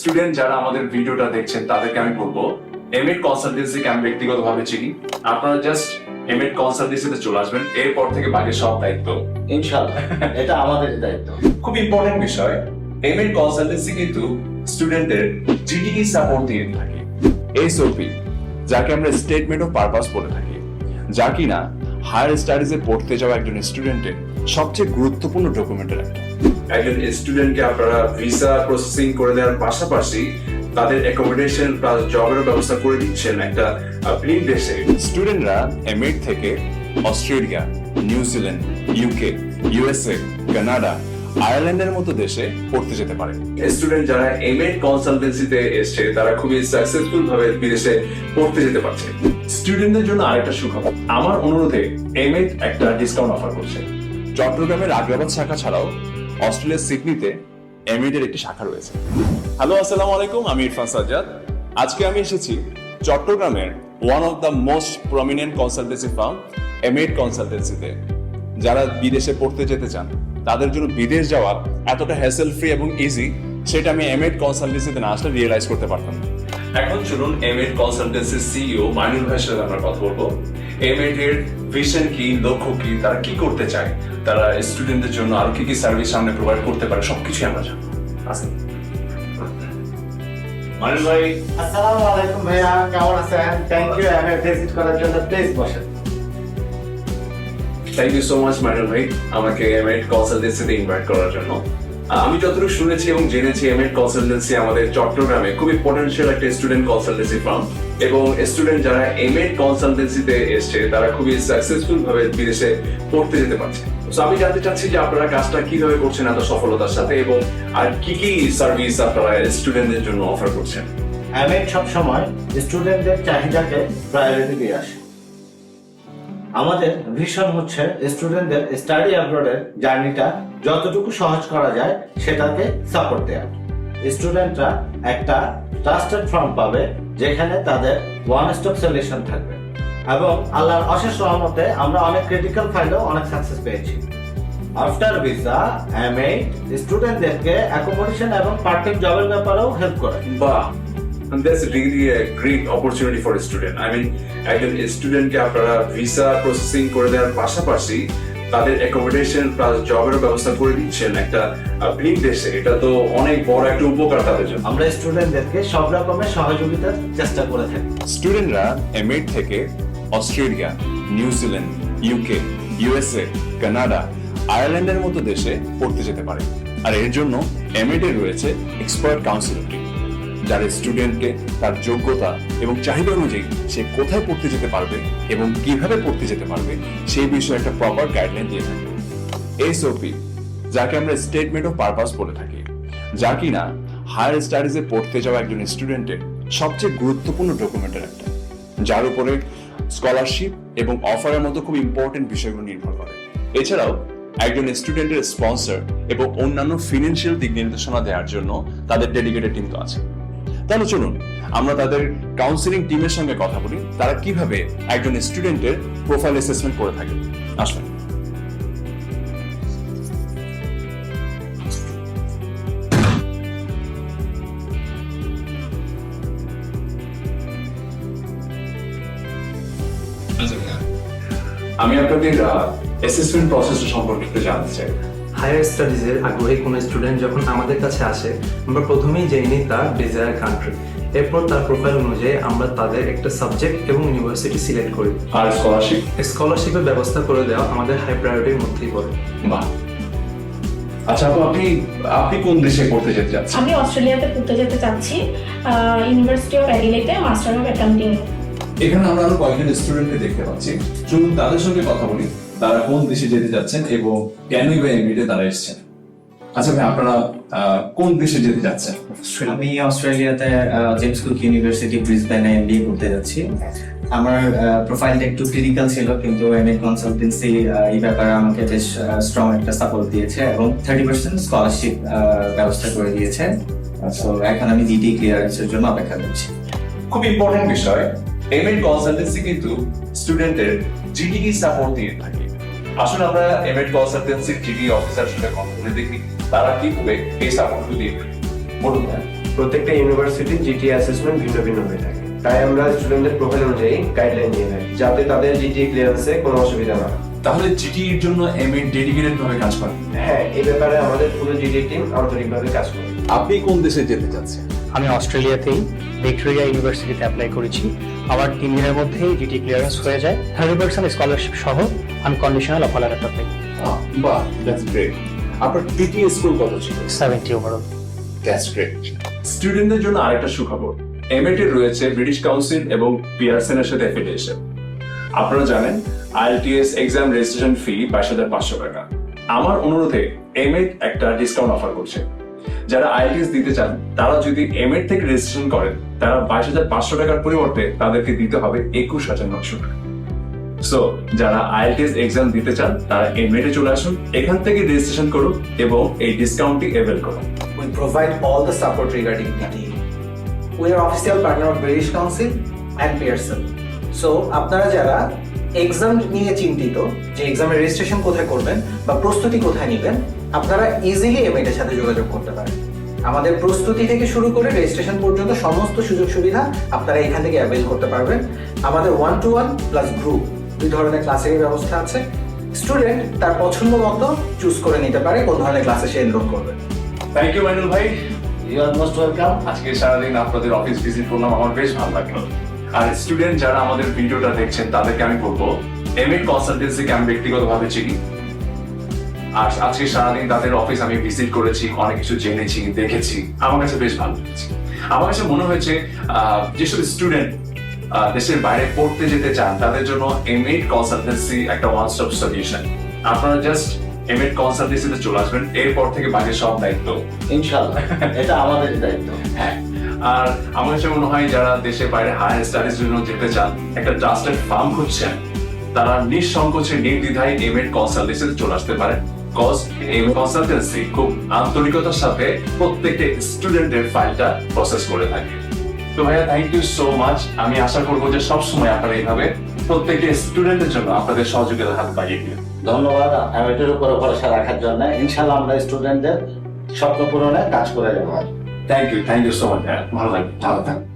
Student যারা আমাদের ভিডিওটা দেখছেন তাদেরকে আমি বলবো এমএড কনসালটেন্সিকে আমি ব্যক্তিগতভাবে চিনি। আপনারা জাস্ট এমএড কনসালটেন্সিতে চলে আসবেন, এরপর থেকে বাকি সব দায়িত্ব ইনশাআল্লাহ এটা আমাদের দায়িত্ব। খুব ইম্পর্টেন্ট বিষয়, এমএড কনসালটেন্সি কিন্তু স্টুডেন্টদের জিডিই সাপোর্ট দিয়ে থাকে। এসওপি, যাকে আমরা স্টেটমেন্ট অফ পারপাস বলে থাকি, যা কিনা হায়ার স্টাডিজে পড়তে যাওয়া একজন স্টুডেন্টের সবচেয়ে গুরুত্বপূর্ণ ডকুমেন্টের একটা। একজন স্টুডেন্টকে আপনারা ভিসা প্রসেসিং করে দেওয়ার পাশাপাশি তাদের অ্যাকোমোডেশন প্লাস জবের ব্যবস্থা করে দিচ্ছেন একটা ক্লিন দেশে। স্টুডেন্টরা এমএড থেকে Australia, New Zealand, UK, USA, Canada, আয়ারল্যান্ডের মতো দেশে পড়তে যেতে পারে। স্টুডেন্ট যারা এমএড কনসালটেন্সিতে এসছে তারা খুবই সাকসেসফুল ভাবে বিদেশে পড়তে যেতে পারছে। স্টুডেন্টদের জন্য আরেকটা সুখবর, আমার অনুরোধে এমএড একটা ডিসকাউন্ট অফার করছে। চট্টগ্রামের আগ্রাবাদ শাখা ছাড়াও অস্ট্রেলিয়ার সিডনিতে এমএড এর একটি শাখা রয়েছে। হ্যালো, আসসালামু আলাইকুম, আমি ইরফান সাজ্জাদ। আজকে আমি এসেছি চট্টগ্রামের one of the most prominent consultancy firm এমএড কনসালটেন্সিতে। যারা বিদেশে পড়তে যেতে চান তাদের জন্য বিদেশ যাওয়া এতটা হ্যাসেল ফ্রি এবং ইজি, সেটা আমি এমএড কনসালটেন্সিতে না আসলে রিয়েলাইজ করতে পারতাম না। এখন চলুন এমএড কনসালটেন্সির সিইও মাইনুল ভাইয়ের সাথে আমরা কথা বলবো। এমএড এর ভিশন কি, লক্ষ্য কি, তারা কি করতে চায়, তারা স্টুডেন্টদের জন্য আরো কি কি সার্ভিস সামনে প্রোভাইড করতে পারে, সবকিছু আমরা জানবো। আসেন মাইনুল ভাই। আসসালামু আলাইকুম ভাইয়া, কেমন আছেন? থ্যাংক ইউ এমএ ভিজিট করার জন্য। প্লিজ বসেন। Thank you so much Mainul ভাই আমাকে এমএড কনসালটেন্সিতে ইনভাইট করার জন্য। আমি যতটুকু শুনেছি এবং জেনেছি এমএড কনসালটেন্সি আমাদের চট্টগ্রামে খুবই পটেনশিয়াল একটা স্টুডেন্ট কনসালটেন্সি ফার্ম, এবং স্টুডেন্ট যারা এমএড কনসালটেন্সিতে এসছে তারা খুবই সাকসেসফুল ভাবে বিদেশে পড়তে যেতে পারছে। তো আমি জানতে চাচ্ছি যে আপনারা কাজটা কিভাবে করছেন এত সফলতার সাথে, এবং আর কি কি সার্ভিস আপনারা স্টুডেন্টদের জন্য অফার করছেন। এমএ সব সময় স্টুডেন্টদের চাহিদাকে প্রায়োরিটি দিয়ে আসে। আমাদের ভিশন হচ্ছে স্টুডেন্টদের স্টাডি অ্যাব্রডের জার্নিটা যতটুকু সহজ করা যায় সেটাকে সাপোর্ট দেওয়া। স্টুডেন্টরা একটা ট্রাস্টেড ফার্ম পাবে যেখানে তাদের ওয়ান স্টপ সলিউশন থাকবে, এবং আল্লাহর অশেষ রহমতে আমরা অনেক ক্রিটিক্যাল ফাইলেও অনেক সাকসেস পেয়েছি। আফটার ভিসা এমএ স্টুডেন্টদেরকে অ্যাকোমোডেশন এবং পার্ট টাইম জবের ব্যাপারেও হেল্প করে। বাহ, that's really a great opportunity for a student. I mean, একজন স্টুডেন্টকে আপনারা ভিসা প্রসেসিং করে দেওয়ার পাশাপাশি তাদের অ্যাকোমোডেশন প্লাস জবের ব্যবস্থা করে দিচ্ছেন একটা ক্লিন দেশে। এটা তো অনেক বড় একটা উপকার তাদের জন্য। আমরা স্টুডেন্টদেরকে সব রকমের সহযোগিতার চেষ্টা করে থাকি। স্টুডেন্টরা এমএড থেকে Australia, New Zealand, UK, USA, Canada, আয়ারল্যান্ডের মতো দেশে পড়তে যেতে পারে। আর এর জন্য এমএড এ রয়েছে এক্সপার্ট কাউন্সিলর টিম, যারা স্টুডেন্টকে তার যোগ্যতা এবং চাহিদা অনুযায়ী সে কোথায় পড়তে যেতে পারবে এবং কিভাবে পড়তে যেতে পারবে সেই বিষয়ে একটা প্রপার গাইডলাইন দিয়ে থাকে। এসওপি, যাকে আমরা স্টেটমেন্ট অফ পারপাস বলে থাকি, যা কিনা হায়ার স্টাডিজে পড়তে যাওয়া একজন স্টুডেন্টের সবচেয়ে গুরুত্বপূর্ণ ডকুমেন্টের একটা, যার উপরে স্কলারশিপ এবং অফারের মতো খুব ইম্পর্টেন্ট বিষয়গুলো নির্ভর করে। এছাড়াও একজন স্টুডেন্টের স্পন্সর এবং অন্যান্য ফিনান্সিয়াল দিক নির্দেশনা দেওয়ার জন্য তাদের ডেডিকেটেড টিম তো আছে। তাহলে চলুন আমরা তাদের কাউন্সিলিং টিমের সঙ্গে কথা বলি, তারা কিভাবে একজন স্টুডেন্টের প্রোফাইল অ্যাসেসমেন্ট করে থাকে। আসলে আমি আপনাদের অ্যাসেসমেন্ট প্রসেস সম্পর্কে একটু জানতে চাই। হায়ার স্টাডিজের আগ্রহী কোনো স্টুডেন্ট যখন আমাদের কাছে আসে, আমরা প্রথমেই জেনে নিই তার ডিজায়ার কান্ট্রি। এরপর তার প্রোফাইল অনুযায়ী আমরা তাদের একটা সাবজেক্ট এবং ইউনিভার্সিটি সিলেক্ট করি। আর স্কলারশিপের ব্যবস্থা করে দেওয়া আমাদের হাই প্রায়োরিটির মধ্যেই পড়ে। বাহ, আচ্ছা আপু, আপনি কোন দেশে পড়তে যেতে চাচ্ছেন? আমি অস্ট্রেলিয়াতে পড়তে যেতে চাচ্ছি, ইউনিভার্সিটি অফ অ্যাডিলেডে মাস্টার অফ অ্যাকাউন্টিং। এখানে আমরা আরো কয়েকজন স্টুডেন্টকে দেখতে পাচ্ছি, চলুন তাদের সঙ্গে কথা বলি, তারা কোন দেশে যেতে যাচ্ছেন এবং কেনই বা এমবিতে তারা এসেছেন। আচ্ছা ভাই, আপনারা কোন দেশে যেতে যাচ্ছেন? আমি অস্ট্রেলিয়াতে জেমস কুক ইউনিভার্সিটি ব্রিসবেনে এমবিএ করতে যাচ্ছি। আমার প্রোফাইলটা একটু ক্রিটিক্যাল ছিল, কিন্তু এমএড কনসালটেন্সি এই ব্যাপারে আমাকে বেশ স্ট্রং একটা সাপোর্ট দিয়েছে এবং 30% স্কলারশিপ ব্যবস্থা করে দিয়েছে। সো এখন আমি জিডি ক্লিয়ারেন্সের জন্য অপেক্ষা করছি। খুব ইম্পর্টেন্ট বিষয়, এমএড কনসালটেন্সি কিন্তু স্টুডেন্টের জিডিই সাপোর্ট দিয়ে থাকে। আসলে আমরা এমএড কনসালটেন্সির জিডি অফিসার সাথে কথা বলে দেখি তারা কিভাবে এই সাপোর্টগুলো দিয়ে থাকে। বলুন। প্রত্যেকটা ইউনিভার্সিটি জিটিএ অ্যাসেসমেন্ট ভিন্ন ভিন্ন হয়ে থাকে, তাই আমরা স্টুডেন্টদের প্রোফাইল অনুযায়ী গাইডলাইন নিয়ে থাকি যাতে তাদের জিটিএ ক্লিয়ারেন্সে কোনো অসুবিধা না হয়। তাহলে জিটি এর জন্য এমএড ডেডিকেটেড ভাবে কাজ করে। হ্যাঁ, এই ব্যাপারে আমাদের পুরো জিটিএ টিম আন্তরিকভাবে কাজ করে। আপনি কোন দেশে যেতে চাচ্ছেন? আমি অস্ট্রেলিয়াতেই ভিক্টোরিয়া ইউনিভার্সিটিতে অ্যাপ্লাই করেছি। আমার 3 দিনের মধ্যেই জিটি ক্লিয়ারেন্স হয়ে যায়। 30% স্কলারশিপ সহ আমি কন্ডিশনাল অফার লেটার পাই। বাহ, দ্যাটস গ্রেট। আপনার টিটিএ স্কোর কত ছিল? 70 ওভারঅল। That's great. স্টুডেন্টদের জন্য আরেকটা সুখবর, এমএড এর রয়েছে ব্রিটিশ কাউন্সিল এবং পিয়ারসনের সাথে অ্যাফিলিয়েশন। আপনারা জানেন আইএলটিএস এক্সাম রেজিস্ট্রেশন ফি 22,500 টাকা। আমার অনুরোধে এমএড একটা ডিসকাউন্ট অফার করছে। যারা আইএলটিএস দিতে চান তারা যদি এমএড থেকে রেজিস্ট্রেশন করেন, তারা 22,500 টাকার পরিবর্তে তাদেরকে দিতে হবে 21,900 টাকা। সো যারা আইএলটিএস এক্সাম দিতে চান তারা এমএড এ চলে আসুন, এখান থেকে রেজিস্ট্রেশন করুন এবং এই ডিসকাউন্টটি অ্যাভেল করুন। We provide all the support regarding PTE. We are official partner of British Council and Pearson. So, আপনারা যারা এক্সাম নিয়ে চিন্তিত যে এক্সামের রেজিস্ট্রেশন কোথায় করবেন বা প্রস্তুতি কোথায় নেবেন, আপনারা ইজিলি এমএড এর সাথে যোগাযোগ করতে পারেন। আমাদের প্রস্তুতি থেকে শুরু করে রেজিস্ট্রেশন পর্যন্ত সমস্ত সুযোগ সুবিধা আপনারা এখান থেকে অ্যাভেল করতে পারবেন। আমাদের 1-to-1 প্লাস গ্রুপ 2 ধরনের ক্লাসের ব্যবস্থা আছে। স্টুডেন্ট তার পছন্দ মতো চুজ করে নিতে পারে কোন ধরনের ক্লাসে সে এনরোল করবে। থ্যাংক ইউ মাইনুল ভাই। You are most welcome. আজকে সারাদিন আপনাদের অফিস ভিজিট করলাম, আমার বেশ ভালো লাগলো। আর স্টুডেন্ট যারা আমাদের ভিডিওটা দেখছেন তাদেরকে আমি বলবো এমএড কনসালটেন্সিকে আমি ব্যক্তিগতভাবে চিনি। আর আজকে সারাদিন তাদের অফিস আমি ভিজিট করেছি, অনেক কিছু জেনেছি, দেখেছি, আমার কাছে বেশ ভালো লেগেছে। আমার কাছে মনে হয়েছে যেসব স্টুডেন্ট দেশের বাইরে পড়তে যেতে চান তাদের জন্য এমএড কনসালটেন্সি একটা ওয়ান স্টপ সলিউশন। আপনারা জাস্ট এমএড কনসালটেন্সিতে চলে আসবেন, এরপর থেকে বাকি সব দায়িত্ব ইনশাআল্লাহ এটা আমাদের দায়িত্ব। হ্যাঁ, আর আমার কাছে মনে হয় যারা দেশের বাইরে হায়ার স্টাডিজ জন্য যেতে চান, একটা ট্রাস্টেড ফার্ম খুঁজছেন, তারা নিঃসংকোচে নির্দ্বিধায় এমএড কনসালটেন্সিতে চলে আসতে পারেন। কজ এই কনসালটেন্সি খুব আন্তরিকতার সাথে প্রত্যেকটা স্টুডেন্টের ফাইলটা প্রসেস করে থাকে। তো ভাইয়া থ্যাংক ইউ সো মাচ। আমি আশা করবো যে সবসময় আপনারা এইভাবে প্রত্যেকটা স্টুডেন্টের জন্য আপনাদের সহযোগিতার হাত বাড়িয়ে দিন। ধন্যবাদ এমএটের উপরে ভরসা রাখার জন্য। ইনশাআল্লাহ আমরা স্টুডেন্টদের স্বপ্ন পূরণে কাজ করে যাবো। থ্যাংক ইউ সো মাচ ভাইয়া, ভালো লাগবে। ভালো থাকবেন।